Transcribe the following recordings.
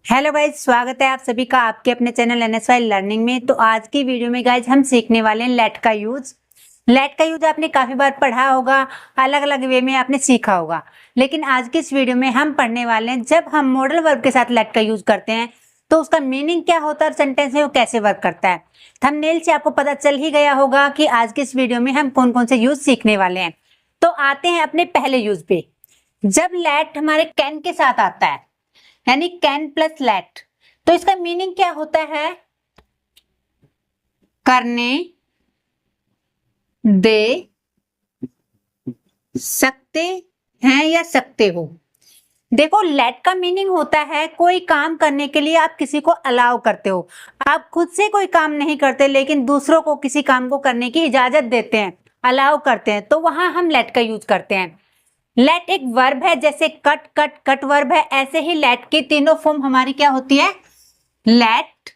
Hello guys, स्वागत है आप सभी का आपके अपने चैनल NSY लर्निंग में। तो आज की वीडियो में गाइज हम सीखने वाले हैं लेट का यूज। लेट का यूज आपने काफी बार पढ़ा होगा, अलग अलग वे में आपने सीखा होगा, लेकिन आज की इस वीडियो में हम पढ़ने वाले हैं जब हम मॉडल वर्ब के साथ लेट का यूज करते हैं तो उसका मीनिंग क्या होता है और सेंटेंस में वो कैसे वर्क करता है। थंबनेल से आपको पता चल ही गया होगा कि आज की इस वीडियो में हम कौन कौन से यूज सीखने वाले हैं। तो आते हैं अपने पहले यूज पे। जब लेट हमारे कैन के साथ आता है यानी कैन प्लस लेट, तो इसका मीनिंग क्या होता है? करने दे सकते हैं या सकते हो। देखो, लेट का मीनिंग होता है कोई काम करने के लिए आप किसी को अलाउ करते हो। आप खुद से कोई काम नहीं करते लेकिन दूसरों को किसी काम को करने की इजाजत देते हैं, अलाउ करते हैं, तो वहां हम लेट का यूज करते हैं। लेट एक वर्ब है, जैसे कट कट कट वर्ब है, ऐसे ही लेट की तीनों फॉर्म हमारी क्या होती है? लेट,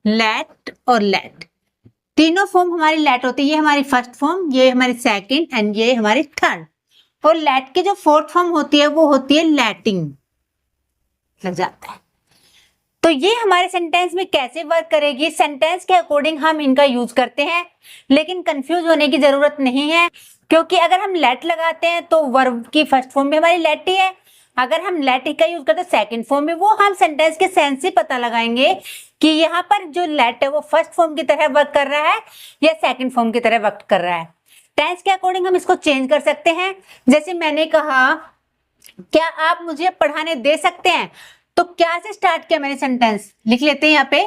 लेट और लेट। तीनों फॉर्म हमारी लेट होती है। ये हमारी फर्स्ट फॉर्म, ये हमारी सेकंड एंड ये हमारी थर्ड। और लेट की जो फोर्थ फॉर्म होती है वो होती है लेटिंग। लग जाता है। तो ये हमारे सेंटेंस में कैसे वर्क करेगी, सेंटेंस के अकॉर्डिंग हम इनका यूज करते हैं, लेकिन कंफ्यूज होने की जरूरत नहीं है, क्योंकि अगर हम लेट लगाते हैं तो वर्ब की फर्स्ट फॉर्म में हमारी लेट ही है। अगर हम लेट का यूज करते हैं सेकंड फॉर्म में, वो हम सेंटेंस के सेंस से पता लगाएंगे कि यहाँ पर जो लेट है वो फर्स्ट फॉर्म की तरह वर्क कर रहा है या सेकंड फॉर्म की तरह वर्क कर रहा है। टेंस के अकॉर्डिंग हम इसको चेंज कर सकते हैं। जैसे मैंने कहा, क्या आप मुझे पढ़ाने दे सकते हैं, तो क्या से स्टार्ट किया मैंने सेंटेंस, लिख लेते हैं यहाँ पे।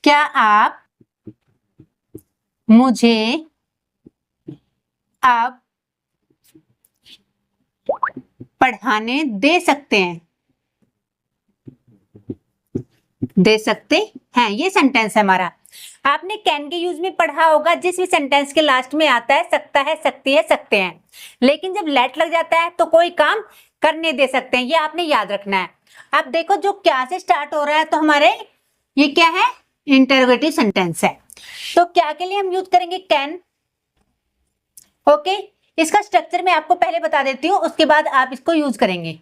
क्या आप मुझे अब पढ़ाने दे सकते हैं, दे सकते हैं, ये सेंटेंस है हमारा। आपने कैन के यूज में पढ़ा होगा, जिस भी सेंटेंस के लास्ट में आता है सकता है, सकती है, सकते हैं, लेकिन जब लेट लग जाता है तो कोई काम करने दे सकते हैं, ये आपने याद रखना है। अब देखो, जो क्या से स्टार्ट हो रहा है तो हमारे ये क्या है? इंटरोगेटिव सेंटेंस है। तो क्या के लिए हम यूज करेंगे? कैन। ओके, इसका स्ट्रक्चर मैं आपको पहले बता देती हूँ, उसके बाद आप इसको यूज करेंगे।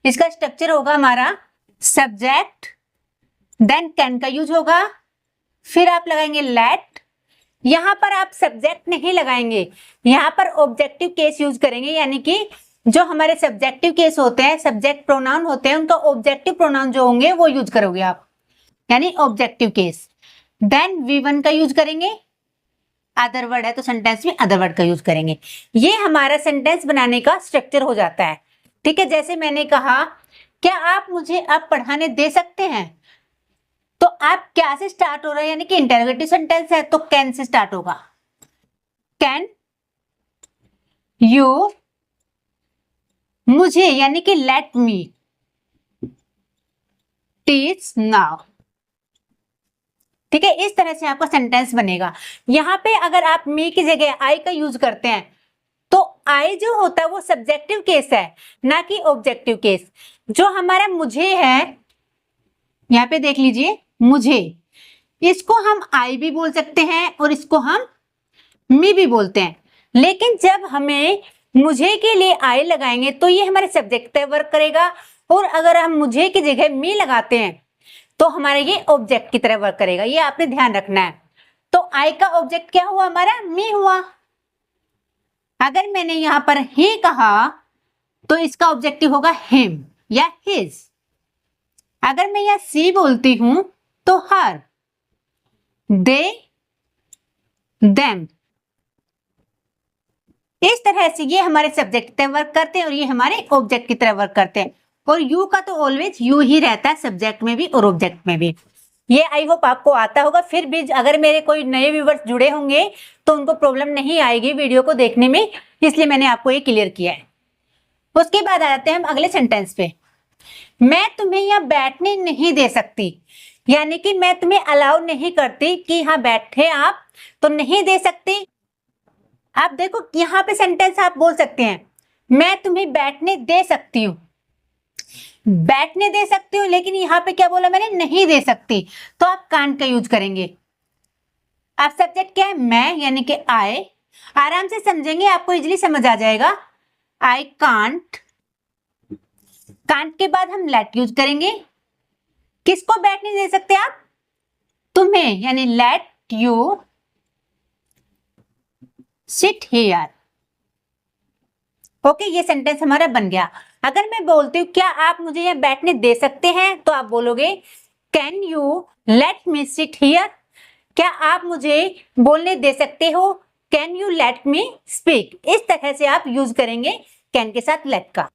इसका स्ट्रक्चर होगा हमारा सब्जेक्ट, देन कैन का यूज होगा, फिर आप लगाएंगे लेट। यहां पर आप सब्जेक्ट नहीं लगाएंगे, यहां पर ऑब्जेक्टिव केस यूज करेंगे, यानी कि जो हमारे सब्जेक्टिव केस होते हैं, सब्जेक्ट प्रोनाउन होते हैं, उनका ऑब्जेक्टिव प्रोनाउन जो होंगे वो यूज करोगे आप, यानी ऑब्जेक्टिव केस। देन V1 का यूज करेंगे, अदर वर्ड है तो सेंटेंस में अदर वर्ड का यूज करेंगे। ये हमारा सेंटेंस बनाने का स्ट्रक्चर हो जाता है। ठीक है, जैसे मैंने कहा, क्या आप मुझे अब पढ़ाने दे सकते हैं, तो आप क्या से स्टार्ट हो रहा है, यानी कि इंटरोगेटिव सेंटेंस है तो कैन से स्टार्ट होगा। कैन यू मुझे, यानी कि लेट मी टीच नाउ। ठीक है, इस तरह से आपका सेंटेंस बनेगा। यहां पे अगर आप मी की जगह आई का यूज करते हैं तो आई जो होता है वो सब्जेक्टिव केस है, ना कि ऑब्जेक्टिव केस। जो हमारा मुझे है, यहां पे देख लीजिए, मुझे, इसको हम आई भी बोल सकते हैं और इसको हम मी भी बोलते हैं, लेकिन जब हमें मुझे के लिए आई लगाएंगे तो ये हमारे सब्जेक्ट पे वर्क करेगा, और अगर हम मुझे की जगह मी लगाते हैं तो हमारा ये ऑब्जेक्ट की तरह वर्क करेगा। ये आपने ध्यान रखना है। तो आई का ऑब्जेक्ट क्या हुआ? हमारा मी हुआ। अगर मैंने यहां पर ही कहा तो इसका ऑब्जेक्टिव होगा हिम या हिज। अगर मैं यहां सी बोलती हूं तो हर, दे, देम। इस तरह से ये हमारे सब्जेक्ट की तरह वर्क करते हैं और ये हमारे ऑब्जेक्ट की तरह वर्क करते हैं। और यू का तो ऑलवेज यू ही रहता है, सब्जेक्ट में भी और ऑब्जेक्ट में भी। ये आई होप आपको आता होगा। फिर भी अगर मेरे कोई नए व्यूवर्स जुड़े होंगे तो उनको प्रॉब्लम नहीं आएगी वीडियो को देखने में, इसलिए मैंने आपको ये क्लियर किया है। उसके बाद आ जाते हैं हम अगले सेंटेंस पे। मैं तुम्हें यहाँ बैठने नहीं दे सकती, यानी कि मैं तुम्हें अलाउ नहीं करती कि यहाँ बैठे आप, तो नहीं दे सकती। आप देखो, यहां पे सेंटेंस आप बोल सकते हैं, मैं तुम्हें बैठने दे सकती हूँ, बैठने दे सकती हूँ, लेकिन यहां पे क्या बोला मैंने? नहीं दे सकती, तो आप कांट का यूज करेंगे। अब सब्जेक्ट क्या है? मैं, यानी कि आई। आराम से समझेंगे, आपको इजीली समझ आ जाएगा। आई कांट, कांट के बाद हम लेट यूज करेंगे, किसको बैठने दे सकते आप? तुम्हें, यानी let you sit here. Okay, ये सेंटेंस हमारा बन गया। अगर मैं बोलती हूँ क्या आप मुझे यहाँ बैठने दे सकते हैं, तो आप बोलोगे can you let me sit here. क्या आप मुझे बोलने दे सकते हो? Can you let me speak. इस तरह से आप यूज करेंगे कैन के साथ लेट का।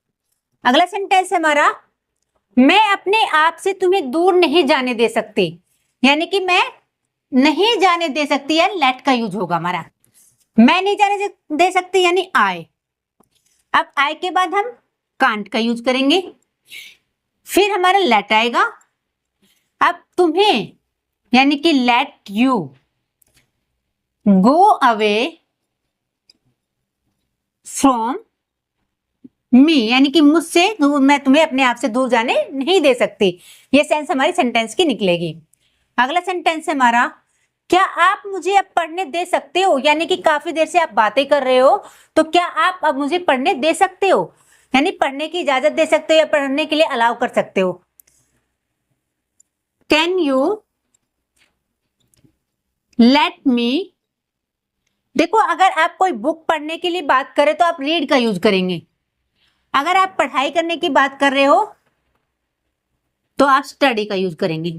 अगला सेंटेंस हमारा, मैं अपने आप से तुम्हें दूर नहीं जाने दे सकती, यानी कि मैं नहीं जाने दे सकती है, लेट का यूज होगा हमारा। मैं नहीं जाने दे सकती यानी आई। अब आई के बाद हम कांट का यूज करेंगे, फिर हमारा लेट आएगा। अब तुम्हें, यानी कि late you go away from me, यानी कि मुझसे, मैं तुम्हें अपने आप से दूर जाने नहीं दे सकती। ये सेंस हमारी सेंटेंस की निकलेगी। अगला सेंटेंस है हमारा, क्या आप मुझे अब पढ़ने दे सकते हो, यानी कि काफी देर से आप बातें कर रहे हो, तो क्या आप अब मुझे पढ़ने दे सकते हो, यानी पढ़ने की इजाजत दे सकते हो या पढ़ने के लिए अलाउ कर सकते हो। Can you let me. देखो, अगर आप कोई बुक पढ़ने के लिए बात करें तो आप रीड का यूज करेंगे। अगर आप पढ़ाई करने की बात कर रहे हो तो आप स्टडी का यूज करेंगे।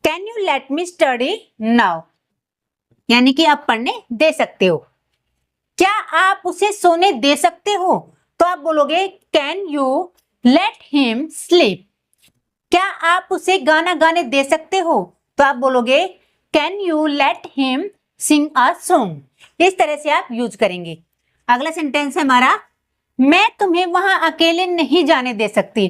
Can you let me study now, यानी कि आप पढ़ने दे सकते हो। क्या आप उसे सोने दे सकते हो, तो आप बोलोगे can you let him sleep. क्या आप उसे गाना गाने दे सकते हो, तो आप बोलोगे can you let him Singh a song. इस तरह से आप यूज करेंगे। अगला सेंटेंस है हमारा, मैं तुम्हें वहां अकेले नहीं जाने दे सकती।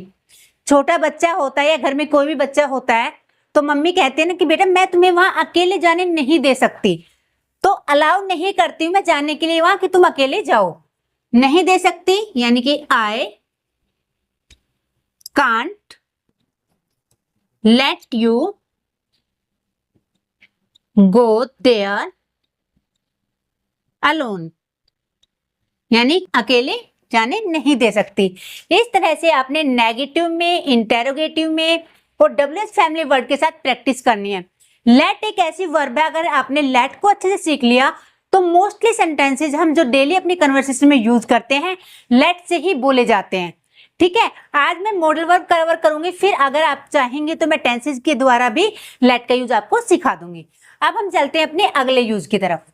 छोटा बच्चा होता है या घर में कोई भी बच्चा होता है तो मम्मी कहते हैं ना कि बेटा मैं तुम्हें वहां अकेले जाने नहीं दे सकती, तो अलाउ नहीं करती हूं मैं जाने के लिए वहां कि तुम अकेले जाओ। नहीं दे सकती यानी कि I can't let you go there alone, यानी अकेले जाने नहीं दे सकती। इस तरह से आपने नेगेटिव में, इंटेरोगेटिव में और डब्ल्यूएच फैमिली वर्ड के साथ प्रैक्टिस करनी है। लेट एक ऐसी वर्ब है, अगर आपने लेट को अच्छे से सीख लिया तो मोस्टली सेंटेंसेज हम जो डेली अपनी कन्वर्सेशन में यूज करते हैं लेट से ही बोले जाते हैं। ठीक है, आज मैं मॉडल वर्ब कवर करूंगी, फिर अगर आप चाहेंगे तो मैं टेंसेज के द्वारा भी लेट का यूज आपको सिखा दूंगी। अब हम चलते हैं अपने अगले यूज की तरफ।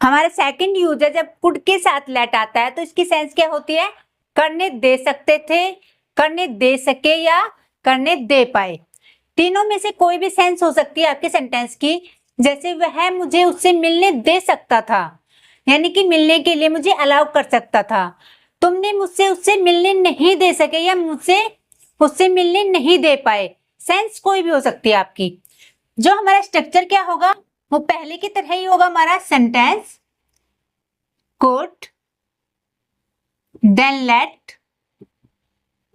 हमारा सेकंड यूज है, जब कुड के साथ लेट आता है तो इसकी सेंस क्या होती है? करने दे सकते थे, करने दे सके या करने दे पाए। तीनों में से कोई भी सेंस हो सकती है आपके सेंटेंस की। जैसे वह मुझे उससे मिलने दे सकता था, यानी कि मिलने के लिए मुझे अलाउ कर सकता था। तुमने मुझसे उससे मिलने नहीं दे सके या मुझसे उससे मिलने नहीं दे पाए। सेंस कोई भी हो सकती है आपकी। जो हमारा स्ट्रक्चर क्या होगा वो पहले की तरह ही होगा हमारा sentence could then let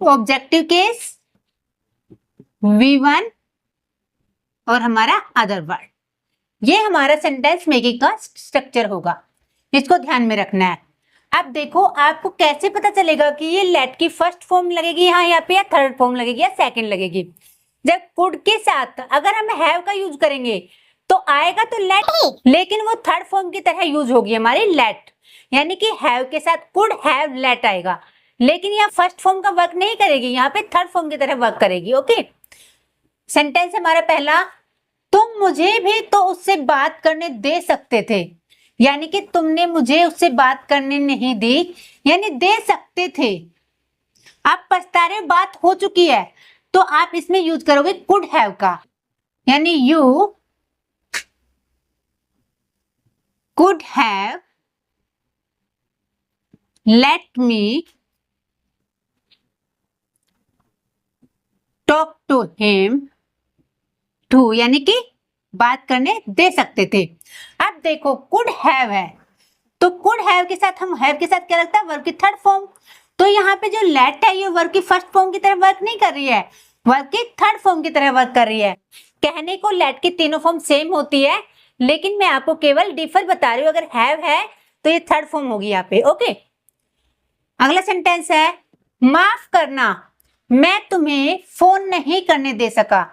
objective case V1 और हमारा अदर वर्ड। ये हमारा सेंटेंस मेकिंग का स्ट्रक्चर होगा, इसको ध्यान में रखना है। अब देखो आपको कैसे पता चलेगा कि ये लेट की फर्स्ट फॉर्म लगेगी यहाँ पे या थर्ड फॉर्म लगेगी या सेकंड लगेगी। जब कुड के साथ अगर हम हैव का यूज करेंगे तो आएगा तो लेट, लेकिन वो थर्ड फॉर्म की तरह यूज होगी हमारी लेट, यानी कि हैव के साथ कुड हैव लेट आएगा, लेकिन यहाँ फर्स्ट फॉर्म का वर्क नहीं करेगी, यहाँ पे थर्ड फॉर्म की तरह वर्क करेगी। ओके, सेंटेंस हमारा पहला, तुम मुझे भी तो उससे बात करने दे सकते थे, यानी कि तुमने मुझे उससे बात करने नहीं दी, यानी दे सकते थे। आप पछता रहे हो, बात हो चुकी है, तो आप इसमें यूज करोगे कुड हैव का, यानी you could have let me talk to him too, यानी कि बात करने दे सकते थे। अब देखो कुड हैव है तो कुड हैव के साथ हम हैव के साथ क्या लगता है? वर्ब की थर्ड फॉर्म। तो यहाँ पे जो लेट है ये वर्ब की फर्स्ट फॉर्म की तरह वर्क नहीं कर रही है, वर्ब की थर्ड फॉर्म की तरह वर्क कर रही है। कहने को लेट की तीनों फॉर्म सेम होती है, लेकिन मैं आपको केवल डिफर बता रही हूँ। अगर हैव है तो ये थर्ड फॉर्म होगी यहाँ पे। ओके, अगला सेंटेंस है माफ करना, मैं तुम्हें फोन नहीं करने दे सका,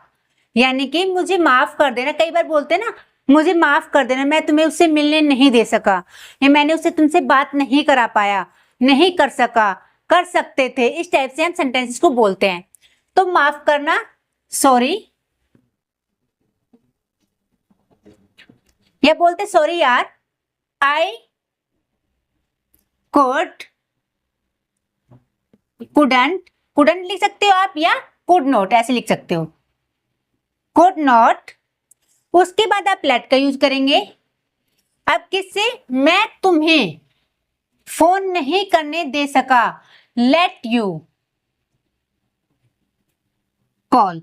यानी कि मुझे माफ कर देना। कई बार बोलते हैं ना, मुझे माफ कर देना, मैं तुम्हें उससे मिलने नहीं दे सका, या मैंने उससे तुमसे बात नहीं करा पाया, नहीं कर सका, कर सकते थे, इस टाइप से हम सेंटेंसेस को बोलते हैं। तो माफ करना सॉरी, या बोलते सॉरी यार, आई कुडंट लिख सकते हो आप, या कुड नॉट ऐसे लिख सकते हो, कुड नॉट। उसके बाद आप लेट का यूज करेंगे। अब किससे? मैं तुम्हें फोन नहीं करने दे सका, लेट यू कॉल।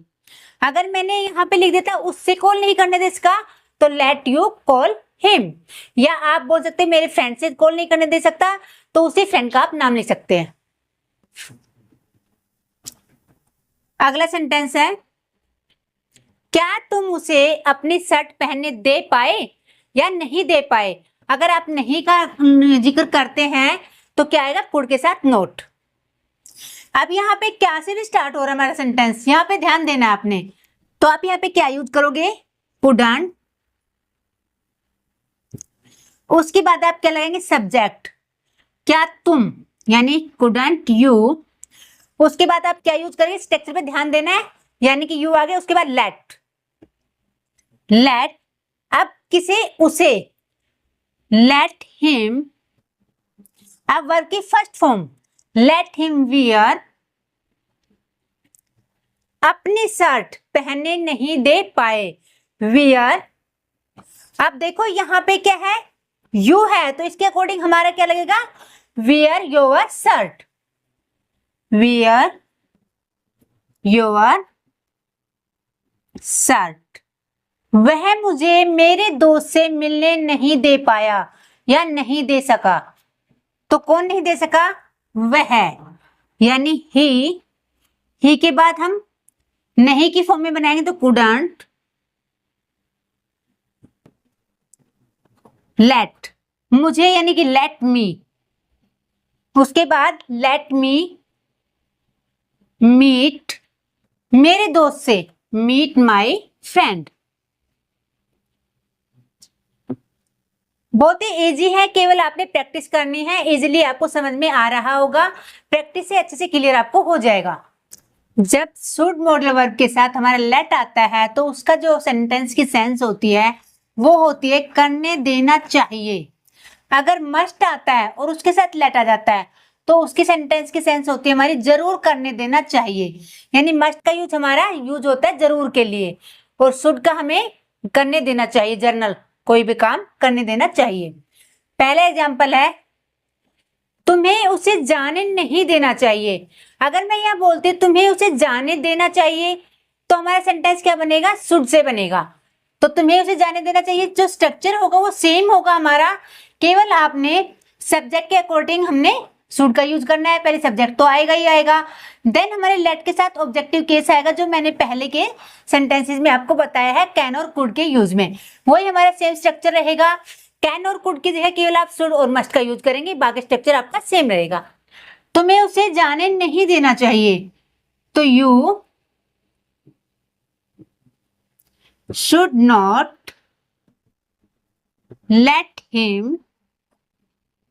अगर मैंने यहां पे लिख देता उससे कॉल नहीं करने दे सका, तो लेट यू कॉल हिम। या आप बोल सकते हैं मेरे फ्रेंड से कॉल नहीं करने दे सकता, तो उसी फ्रेंड का आप नाम लिख सकते हैं। अगला सेंटेंस है, क्या तुम उसे अपनी शर्ट पहनने दे पाए या नहीं दे पाए। अगर आप नहीं का जिक्र करते हैं तो क्या आएगा? कुड के साथ नोट। अब यहाँ पे क्या से भी स्टार्ट हो रहा है हमारा सेंटेंस, यहाँ पे ध्यान देना है आपने। तो आप यहाँ पे क्या यूज करोगे? कुडंट। उसके बाद आप क्या लगाएंगे? सब्जेक्ट। क्या तुम, यानी कुडंट यू। उसके बाद आप क्या यूज करेंगे? स्ट्रक्चर पे ध्यान देना है, यानी कि यू आ गया, उसके बाद लेट। लेट। अब किसे? उसे। Let him. अब वर्ब की first form, let him wear. अपनी शर्ट पहनने नहीं दे पाए, वियर। अब देखो यहां पे क्या है? यू है, तो इसके अकॉर्डिंग हमारा क्या लगेगा? Wear your shirt. Wear your shirt. वह मुझे मेरे दोस्त से मिलने नहीं दे पाया या नहीं दे सका। तो कौन नहीं दे सका? वह, यानी ही के बाद हम नहीं की फॉर्म में बनाएंगे तो कुडंट। लेट, मुझे यानी कि लेट मी। उसके बाद लेट मी मीट, मेरे दोस्त से, मीट माई फ्रेंड। बहुत ही इजी है, केवल आपने प्रैक्टिस करनी है। इजीली आपको समझ में आ रहा होगा, प्रैक्टिस से अच्छे से क्लियर आपको हो जाएगा। जब शुड मॉडल वर्ब के साथ हमारा लेट आता है तो उसका जो सेंटेंस की सेंस होती है वो होती है करने देना चाहिए। अगर मस्ट आता है और उसके साथ लेट आ जाता है तो उसकी सेंटेंस की सेंस होती है हमारी जरूर करने देना चाहिए। यानी मस्ट का यूज हमारा यूज होता है जरूर के लिए, और शुड का हमें करने देना चाहिए, जर्नल कोई भी काम करने देना चाहिए। पहला एग्जांपल है, तुम्हें उसे जाने नहीं देना चाहिए। अगर मैं यहां बोलती तुम्हें उसे जाने देना चाहिए तो हमारा सेंटेंस क्या बनेगा? शुड से बनेगा। तो तुम्हें उसे जाने देना चाहिए, जो स्ट्रक्चर होगा वो सेम होगा हमारा, केवल आपने सब्जेक्ट के अकॉर्डिंग हमने शुड का यूज करना है। पहले सब्जेक्ट तो आएगा ही आएगा, देन हमारे लेट के साथ ऑब्जेक्टिव केस आएगा, जो मैंने पहले के सेंटेंसेस में आपको बताया है कैन और कुड के यूज में। वही हमारा सेम स्ट्रक्चर रहेगा। कैन और कुड की जगह केवल आप शुड और मस्ट का यूज करेंगे, बाकी स्ट्रक्चर आपका सेम रहेगा। तुम्हें उसे जाने नहीं देना चाहिए, तो you should not let him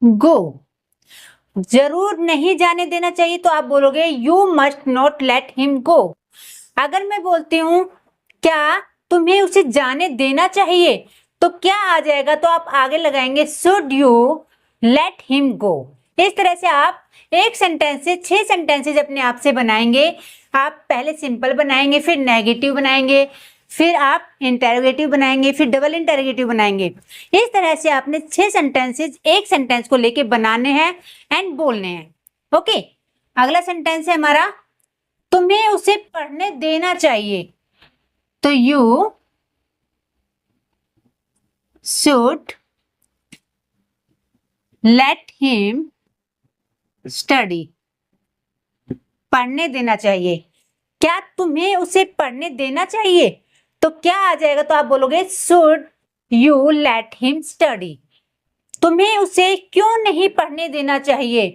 गो। जरूर नहीं जाने देना चाहिए तो आप बोलोगे you must not let him गो। अगर मैं बोलती हूं क्या तुम्हें उसे जाने देना चाहिए, तो क्या आ जाएगा? तो आप आगे लगाएंगे शुड यू लेट हिम गो। इस तरह से आप एक सेंटेंस से 6 सेंटेंसेस अपने आप से बनाएंगे। आप पहले सिंपल बनाएंगे, फिर नेगेटिव बनाएंगे, फिर आप इंटेरोगेटिव बनाएंगे, फिर डबल इंटेरोगेटिव बनाएंगे। इस तरह से आपने 6 सेंटेंसेस एक सेंटेंस को लेके बनाने हैं एंड बोलने हैं। ओके, अगला सेंटेंस है हमारा, तुम्हें उसे पढ़ने देना चाहिए, तो you should let him study. पढ़ने देना चाहिए। क्या तुम्हें उसे पढ़ने देना चाहिए, तो क्या आ जाएगा? तो आप बोलोगे should you let him study. तुम्हें उसे क्यों नहीं पढ़ने देना चाहिए,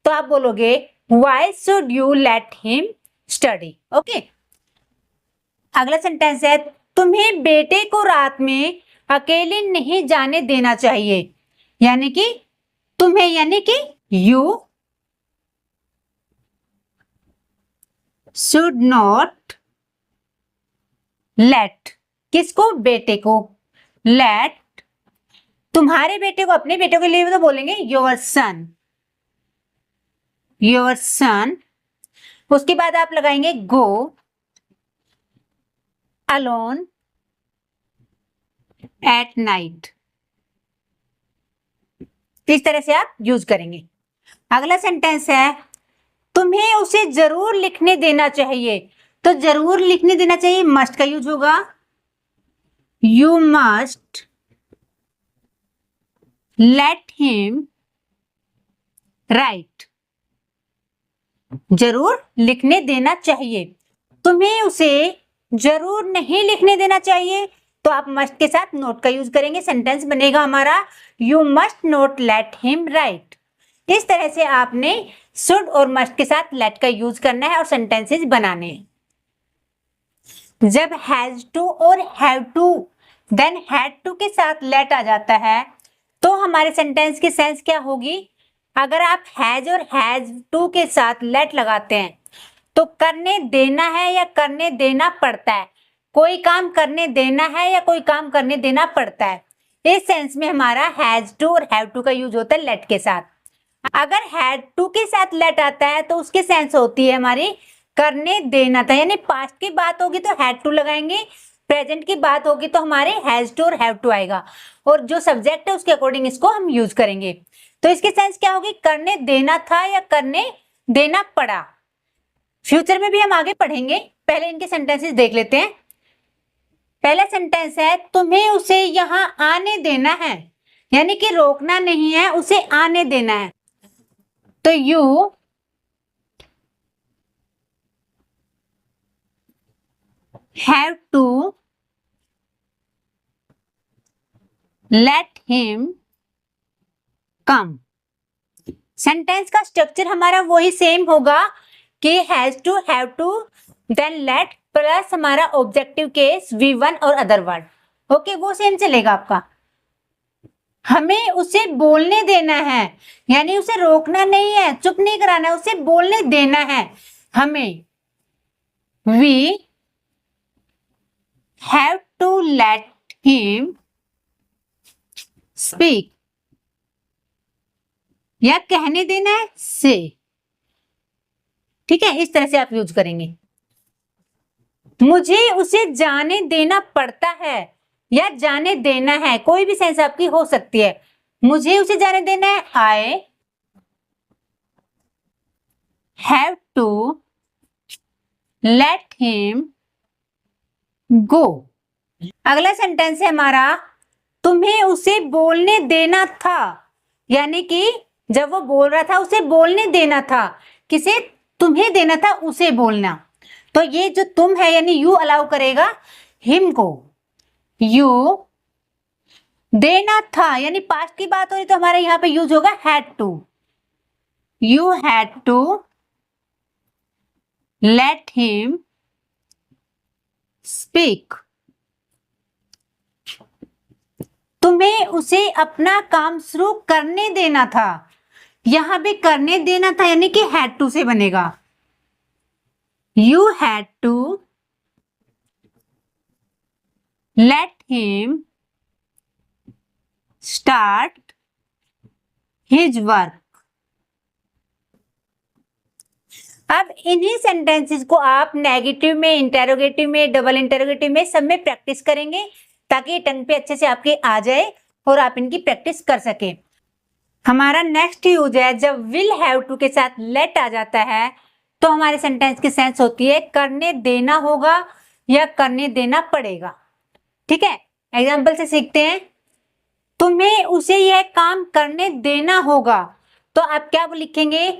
तो आप बोलोगे why should you let him study. Okay, अगला सेंटेंस है तुम्हें बेटे को रात में अकेले नहीं जाने देना चाहिए। यानी कि तुम्हें, यानी कि यू शुड नॉट लेट, किसको, बेटे को, लेट, तुम्हारे बेटे को, अपने बेटे के लिए तो बोलेंगे योर सन, योर सन। उसके बाद आप लगाएंगे गो अलोन एट नाइट। इस तरह से आप यूज करेंगे। अगला सेंटेंस है तुम्हें उसे जरूर लिखने देना चाहिए। तो जरूर लिखने देना चाहिए, मस्ट का यूज होगा, you must let him right. जरूर लिखने देना चाहिए, तुम्हें उसे जरूर नहीं लिखने देना चाहिए, तो आप मस्ट के साथ नोट का यूज करेंगे। सेंटेंस बनेगा हमारा you must note let him right. इस तरह से आपने शुड और मस्ट के साथ लेट का यूज करना है और सेंटेंसेस बनाने हैं। जब हैज टू और have to then had to के साथ लेट आ जाता है तो हमारे सेंटेंस की सेंस क्या होगी। अगर आप हैज और हैज टू के साथ लेट लगाते हैं तो करने देना है या करने देना पड़ता है, कोई काम करने देना है या कोई काम करने देना पड़ता है। इस सेंस में हमारा हैज टू और हैव टू का यूज होता है लेट के साथ। अगर हैड टू के साथ लेट आता है तो उसकी सेंस होती है हमारी करने देना था, यानी पास्ट की बात होगी तो हैड टू लगाएंगे, प्रेजेंट की बात होगी तो हमारे हैज टू और हैव टू आएगा, और जो सब्जेक्ट है उसके अकॉर्डिंग इसको हम यूज करेंगे। तो इसकी सेंस क्या होगी, करने देना था या करने देना पड़ा। फ्यूचर में भी हम आगे पढ़ेंगे, पहले इनके सेंटेंसेस देख लेते हैं। पहला सेंटेंस है तुम्हें उसे यहां आने देना है, यानी कि रोकना नहीं है, उसे आने देना है। तो you have to let him come. Sentence का स्ट्रक्चर हमारा वही सेम होगा कि has to, have to, then let plus हमारा ऑब्जेक्टिव केस V1 और अदर वर्ड। ओके, वो सेम चलेगा आपका। हमें उसे बोलने देना है, यानी उसे रोकना नहीं है, चुप नहीं कराना है, उसे बोलने देना है हमें। We have to let him speak, या कहने देना है से। ठीक है, इस तरह से आप यूज करेंगे। मुझे उसे जाने देना पड़ता है या जाने देना है, कोई भी सेंस आपकी हो सकती है। मुझे उसे जाने देना है, I have to let him go. अगला सेंटेंस है हमारा तुम्हें उसे बोलने देना था, यानी कि जब वो बोल रहा था उसे बोलने देना था। किसे, तुम्हें देना था उसे बोलना। तो ये जो तुम है यानी यू अलाउ करेगा हिम को। यू देना था, यानी पास्ट की बात हो रही तो हमारे यहां पे यूज होगा had to. You had to let him speak. तुम्हें उसे अपना काम शुरू करने देना था, यहां पे करने देना था यानी कि हैड टू से बनेगा। You had to let him start his work. अब इन्हीं सेंटेंसेस को आप नेगेटिव में, इंटेरोगेटिव में, डबल इंटेरोगेटिव में सब में प्रैक्टिस करेंगे ताकि टंग पे अच्छे से आपके आ जाए और आप इनकी प्रैक्टिस कर सके। हमारा नेक्स्ट यूज है जब विल हैव टू के साथ लेट आ जाता है तो हमारे सेंटेंस की सेंस होती है करने देना होगा या करने देना पड़ेगा। ठीक है, एग्जाम्पल से सीखते हैं। तुम्हें उसे यह काम करने देना होगा, तो आप क्या लिखेंगे,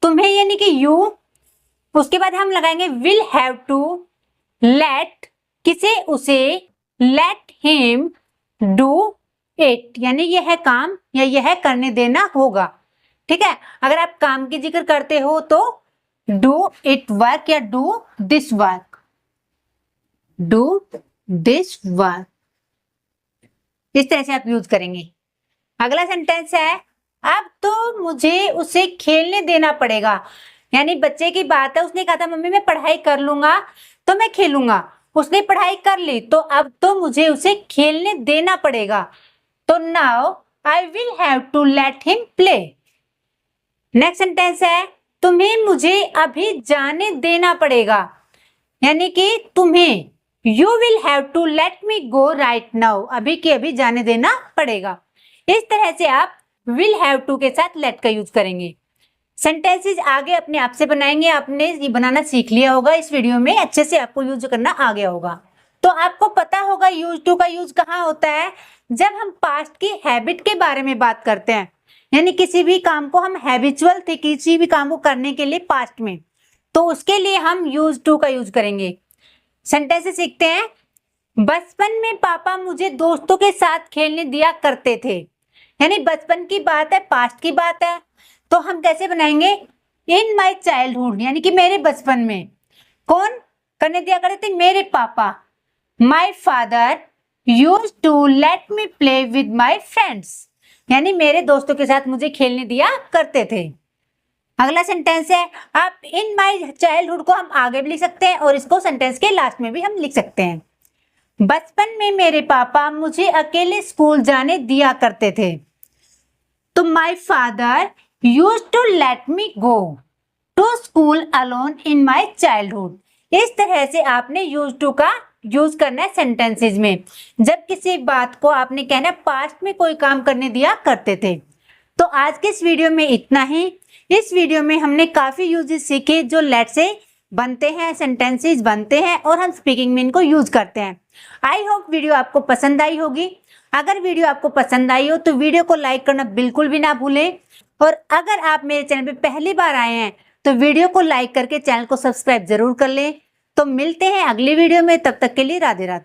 तुम्हें यानी कि यू, उसके बाद हम लगाएंगे विल हैव टू लेट, किसे, उसे, लेट हिम डू इट, यानी यह काम या यह करने देना होगा। ठीक है, अगर आप काम की जिक्र करते हो तो डू इट वर्क या do this work, do this work, इस तरह से आप यूज करेंगे। अगला सेंटेंस है अब तो मुझे उसे खेलने देना पड़ेगा। यानी बच्चे की बात है, उसने कहा था मम्मी मैं पढ़ाई कर लूंगा तो मैं खेलूंगा, उसने पढ़ाई कर ली तो अब तो मुझे उसे खेलने देना पड़ेगा। तो now I will have to let him play. Next sentence है तुम्हें मुझे अभी जाने देना पड़ेगा। यानी कि तुम्हें you will have to let me go right now, अभी के अभी जाने देना पड़ेगा। इस तरह से आप विल हैव टू के साथ लेट का यूज करेंगे। सेंटेंसेस आगे अपने आप से बनाएंगे, आपने ये बनाना सीख लिया होगा, इस वीडियो में अच्छे से आपको यूज करना आ गया होगा। तो आपको पता होगा यूज टू का यूज कहाँ होता है, जब हम पास्ट की हैबिट के बारे में बात करते हैं। यानी किसी भी काम को हम हैबिचुअल थे, किसी भी काम को करने के लिए पास्ट में, तो उसके लिए हम यूज टू का यूज करेंगे। सेंटेंसेस सीखते हैं। बचपन में पापा मुझे दोस्तों के साथ खेलने दिया करते थे। यानी बचपन की बात है, पास्ट की बात है, तो हम कैसे बनाएंगे इन माई चाइल्डहुड, यानी कि मेरे बचपन में कौन करने दिया करते थे, मेरे पापा। My father used to let me play with my friends, यानी मेरे दोस्तों के साथ मुझे खेलने दिया करते थे। अगला सेंटेंस है आप इन माई चाइल्डहुड को हम आगे भी लिख सकते हैं और इसको सेंटेंस के लास्ट में भी हम लिख सकते हैं। बचपन में मेरे पापा मुझे अकेले स्कूल जाने दिया करते थे। तो my father used to let me go to school alone in my childhood. इस तरह से आपने यूज टू का यूज करना है सेंटेंसेज में, जब किसी बात को आपने कहना पास्ट में कोई काम करने दिया करते थे। तो आज के इस वीडियो में इतना ही। इस वीडियो में हमने काफी यूजेस सीखे जो लेट से बनते हैं, सेंटेंसेस बनते हैं और हम स्पीकिंग में इनको यूज करते हैं। आई होप वीडियो आपको पसंद आई होगी। अगर वीडियो आपको पसंद आई हो तो वीडियो को लाइक करना बिल्कुल भी ना भूलें, और अगर आप मेरे चैनल पे पहली बार आए हैं तो वीडियो को लाइक करके चैनल को सब्सक्राइब जरूर कर लें। तो मिलते हैं अगली वीडियो में, तब तक के लिए राधे राधे।